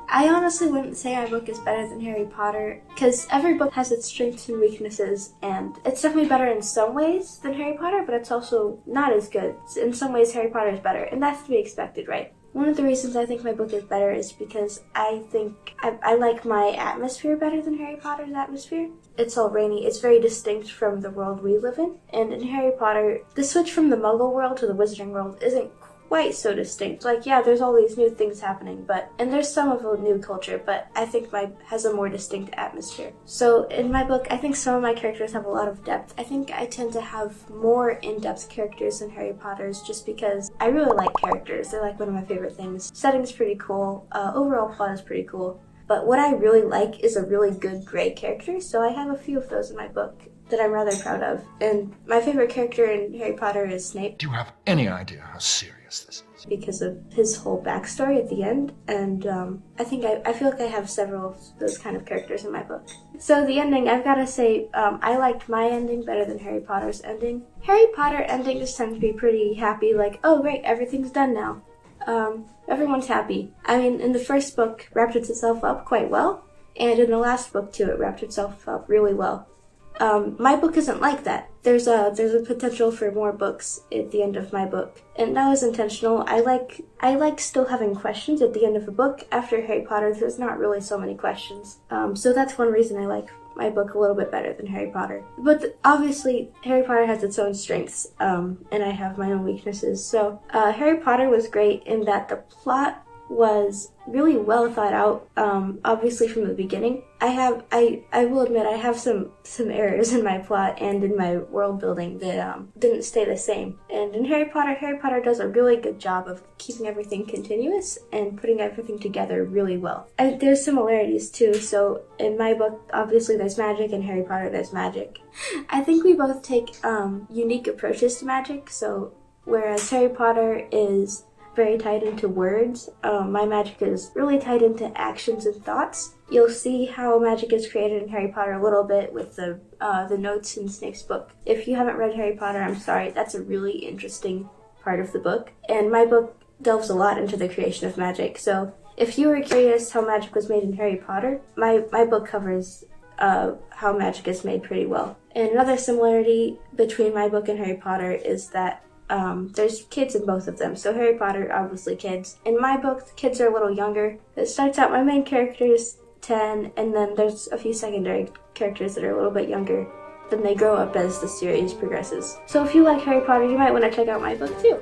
I honestly wouldn't say my book is better than Harry Potter, because every book has its strengths and weaknesses, and it's definitely better in some ways than Harry Potter, but it's also not as good. In some ways, Harry Potter is better, and that's to be expected, right? One of the reasons I think my book is better is because I think I like my atmosphere better than Harry Potter's atmosphere. It's all rainy. It's very distinct from the world we live in. And in Harry Potter, the switch from the Muggle world to the Wizarding world isn't quite so distinct. Like, yeah, there's all these new things happening, and there's some of a new culture, but I think has a more distinct atmosphere. So in my book, I think some of my characters have a lot of depth. I think I tend to have more in-depth characters than Harry Potter's just because I really like characters. They're like one of my favorite things. Setting's pretty cool. Overall plot is pretty cool. But what I really like is a really good gray character, so I have a few of those in my book that I'm rather proud of. And my favorite character in Harry Potter is Snape. Do you have any idea how serious this is? Because of his whole backstory at the end, and I feel like I have several of those kind of characters in my book. So the ending, I've got to say, I liked my ending better than Harry Potter's ending. Harry Potter endings tend to be pretty happy, like, oh great, everything's done now. Everyone's happy. I mean, in the first book, wrapped itself up quite well, and in the last book too, it wrapped itself up really well. My book isn't like that. There's a potential for more books at the end of my book, and that was intentional. I like still having questions at the end of a book. After Harry Potter, there's not really so many questions. So that's one reason I like my book a little bit better than Harry Potter. But obviously, Harry Potter has its own strengths, and I have my own weaknesses. So Harry Potter was great in that the plot was really well thought out, obviously from the beginning. I will admit I have some errors in my plot and in my world building that didn't stay the same. And in Harry Potter does a really good job of keeping everything continuous and putting everything together really well. There's similarities too, so in my book, obviously there's magic, in Harry Potter there's magic. I think we both take unique approaches to magic, so whereas Harry Potter is very tied into words, my magic is really tied into actions and thoughts. You'll see how magic is created in Harry Potter a little bit with the notes in Snape's book. If you haven't read Harry Potter, I'm sorry, that's a really interesting part of the book. And my book delves a lot into the creation of magic, so if you were curious how magic was made in Harry Potter, my book covers how magic is made pretty well. And another similarity between my book and Harry Potter is that there's kids in both of them. So Harry Potter, obviously kids. In my book, the kids are a little younger. It starts out, my main character is 10, and then there's a few secondary characters that are a little bit younger. Then they grow up as the series progresses. So if you like Harry Potter, you might want to check out my book too.